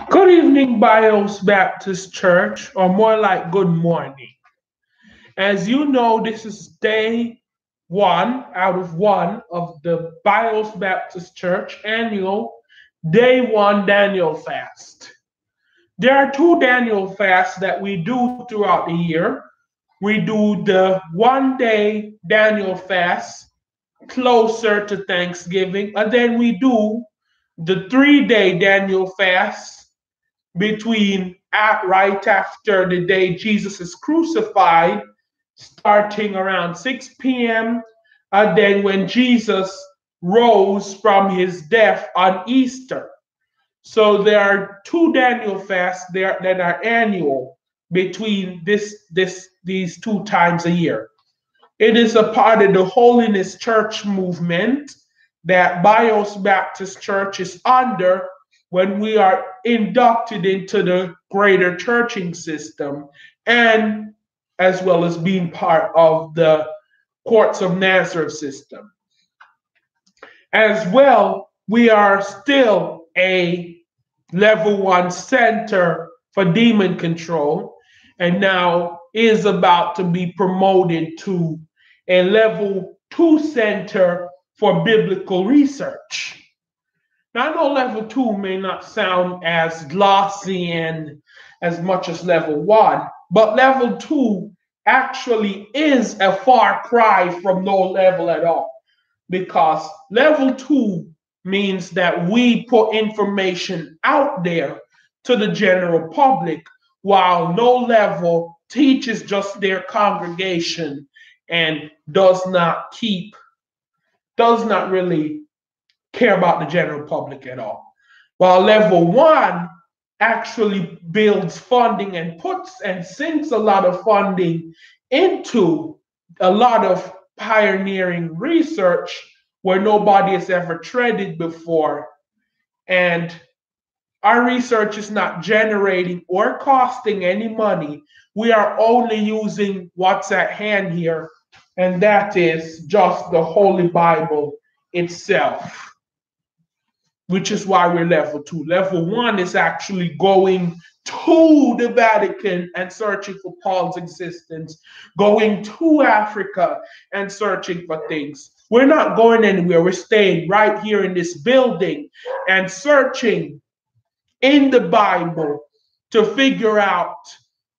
Good evening, Bios Baptist Church, or more like good morning. As you know, this is day one of the Bios Baptist Church annual day one Daniel fast. There are two Daniel fasts that we do throughout the year. We do the 1 day Daniel fast closer to Thanksgiving, and then we do the 3 day Daniel fast right after the day Jesus is crucified, starting around 6 p.m. And then when Jesus rose from his death on Easter. So there are two Daniel fasts there that are annual between these two times a year. It is a part of the Holiness Church movement that Bios Baptist Church is under when we are inducted into the greater churching system, and as well as being part of the Courts of Nazareth system. As well, we are still a level 1 center for demon control, and now is about to be promoted to a level 2 center for biblical research. Now, I know level 2 may not sound as glossy and as much as level 1, but level 2 actually is a far cry from no level at all, because level 2 means that we put information out there to the general public, while no level teaches just their congregation and does not really care about the general public at all. While level 1 actually builds funding and puts and sinks a lot of funding into a lot of pioneering research where nobody has ever treaded before. And our research is not generating or costing any money. We are only using what's at hand here, and that is just the Holy Bible itself, which is why we're level 2. Level 1 is actually going to the Vatican and searching for Paul's existence, going to Africa and searching for things. We're not going anywhere. We're staying right here in this building and searching in the Bible to figure out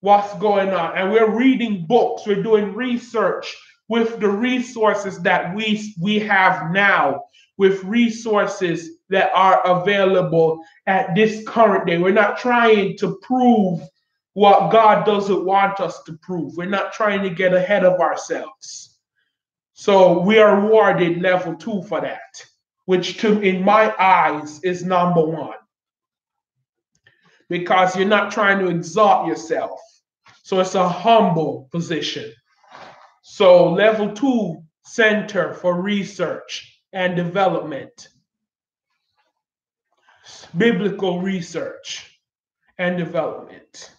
what's going on. And we're reading books. We're doing research with the resources that we have now, with resources that are available at this current day. We're not trying to prove what God doesn't want us to prove. We're not trying to get ahead of ourselves. So we are awarded level 2 for that, which in my eyes is number 1. Because you're not trying to exalt yourself. So it's a humble position. So level 2 Center for Research and Development. Biblical Research and Development.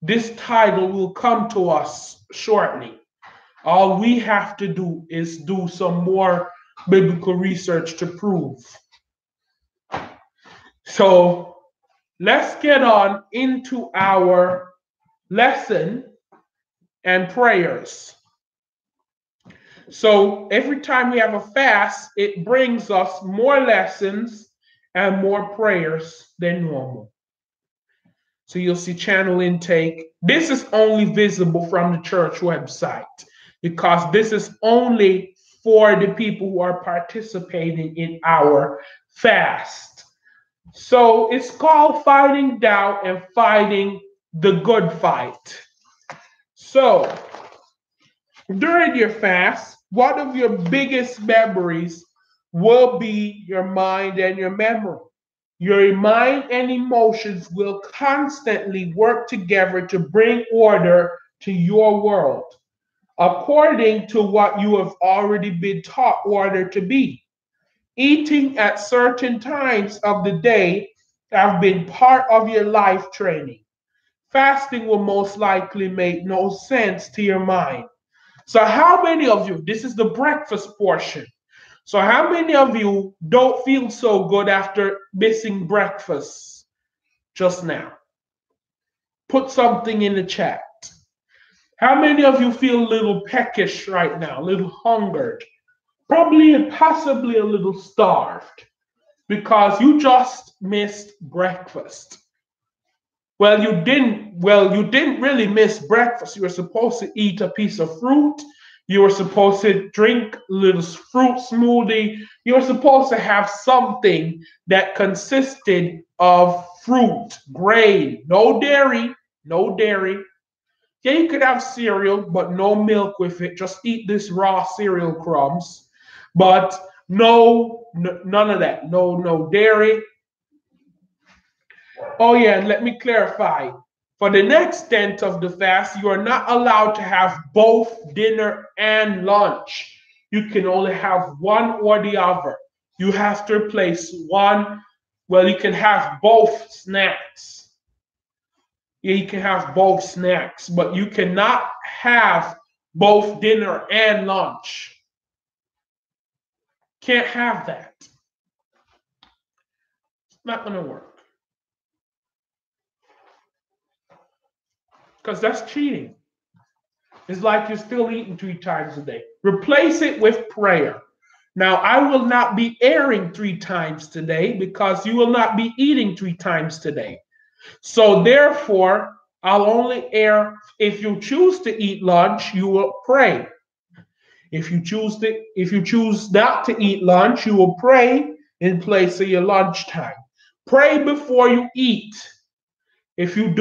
This title will come to us shortly. All we have to do is do some more biblical research to prove. So let's get on into our lesson and prayers. So every time we have a fast, it brings us more lessons and more prayers than normal. So you'll see channel intake. This is only visible from the church website, because this is only for the people who are participating in our fast. So it's called Fighting Doubt and Fighting the Good Fight. So during your fast, one of your biggest memories will be your mind and your memory. Your mind and emotions will constantly work together to bring order to your world, according to what you have already been taught order to be. Eating at certain times of the day have been part of your life training. Fasting will most likely make no sense to your mind. So how many of you, this is the breakfast portion. So how many of you don't feel so good after missing breakfast? just now? Put something in the chat. How many of you feel a little peckish right now, a little hungered, probably and possibly a little starved because you just missed breakfast? Well, you didn't really miss breakfast. You were supposed to eat a piece of fruit. You were supposed to drink a little fruit smoothie. You were supposed to have something that consisted of fruit, grain, no dairy, no dairy. Yeah, you could have cereal, but no milk with it. Just eat this raw cereal crumbs. But none of that. No dairy. Oh yeah, and let me clarify. For the next 10th of the fast, you are not allowed to have both dinner and lunch. You can only have one or the other. You have to replace one. Well, you can have both snacks. Yeah, you can have both snacks, but you cannot have both dinner and lunch. Can't have that. It's not going to work. Because that's cheating. It's like you're still eating 3 times a day. Replace it with prayer. Now, I will not be airing 3 times today because you will not be eating 3 times today. So therefore, I'll only air, if you choose to eat lunch, you will pray. If you choose not to eat lunch, you will pray in place of your lunchtime. Pray before you eat. If you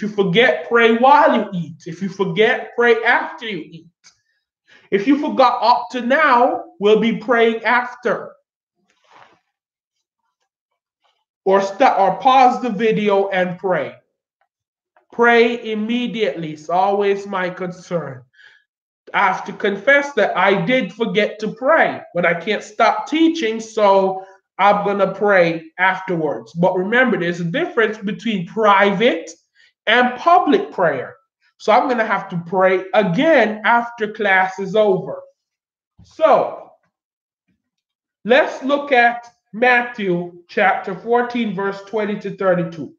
forget, pray while you eat. If you forget, pray after you eat. If you forgot up to now, we'll be praying after. Or pause the video and pray. Pray immediately. It's always my concern. I have to confess that I did forget to pray, but I can't stop teaching, so I'm going to pray afterwards. But remember, there's a difference between private and public prayer. So I'm going to have to pray again after class is over. So let's look at Matthew chapter 14, verse 20 to 32.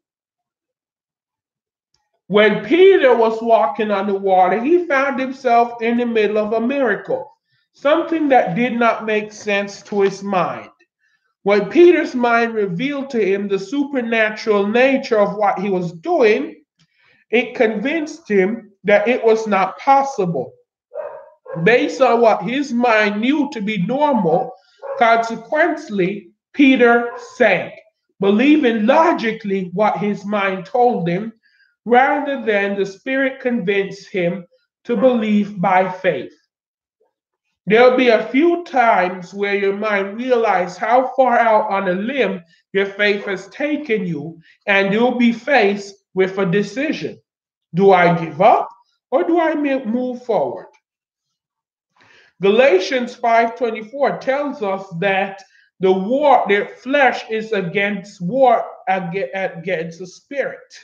When Peter was walking on the water, he found himself in the middle of a miracle, something that did not make sense to his mind. When Peter's mind revealed to him the supernatural nature of what he was doing, it convinced him that it was not possible. Based on what his mind knew to be normal, consequently, Peter sank, believing logically what his mind told him, rather than the Spirit convince him to believe by faith. There'll be a few times where your mind realizes how far out on a limb your faith has taken you, and you'll be faced with a decision. Do I give up or do I move forward? Galatians 5:24 tells us that their flesh is against the spirit.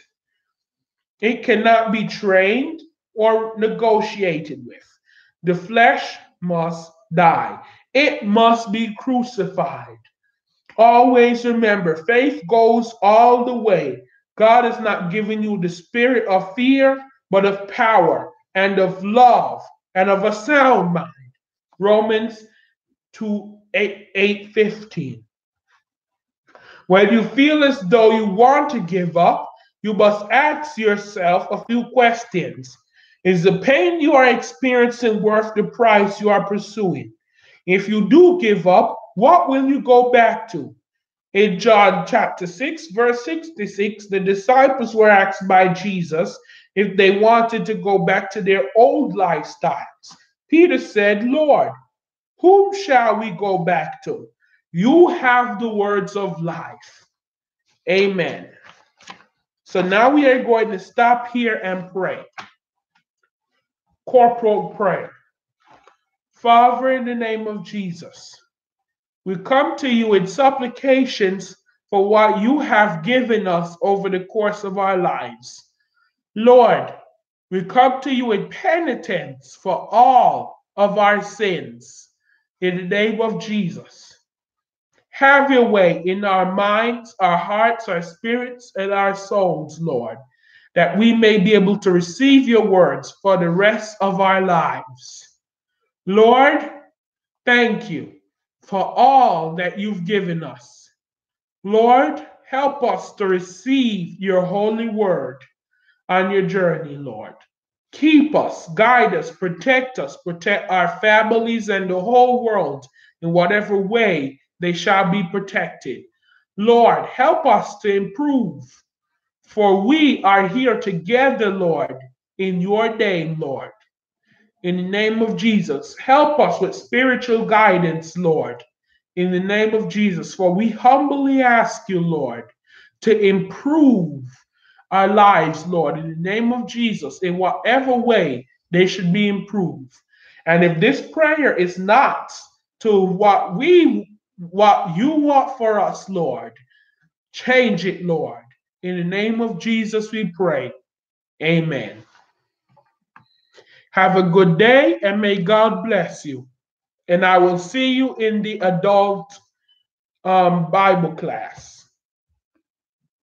It cannot be trained or negotiated with. The flesh must die. It must be crucified. Always remember, faith goes all the way. God is not giving you the spirit of fear, but of power and of love and of a sound mind. Romans 8:15. When you feel as though you want to give up, you must ask yourself a few questions. Is the pain you are experiencing worth the price you are pursuing? If you do give up, what will you go back to? In John chapter 6, verse 66, the disciples were asked by Jesus if they wanted to go back to their old lifestyles. Peter said, Lord, whom shall we go back to? You have the words of life. Amen. So now we are going to stop here and pray. Corporal prayer. Father, in the name of Jesus, we come to you in supplications for what you have given us over the course of our lives. Lord, we come to you in penitence for all of our sins in the name of Jesus. Have your way in our minds, our hearts, our spirits, and our souls, Lord, that we may be able to receive your words for the rest of our lives. Lord, thank you for all that you've given us. Lord, help us to receive your holy word on your journey, Lord. Keep us, guide us, protect our families and the whole world in whatever way they shall be protected. Lord, help us to improve, for we are here together, Lord, in your name, Lord. In the name of Jesus, help us with spiritual guidance, Lord. In the name of Jesus, for we humbly ask you, Lord, to improve our lives, Lord, in the name of Jesus, in whatever way they should be improved. And if this prayer is not to what you want for us, Lord, change it, Lord. In the name of Jesus, we pray. Amen. Have a good day and may God bless you. And I will see you in the adult Bible class.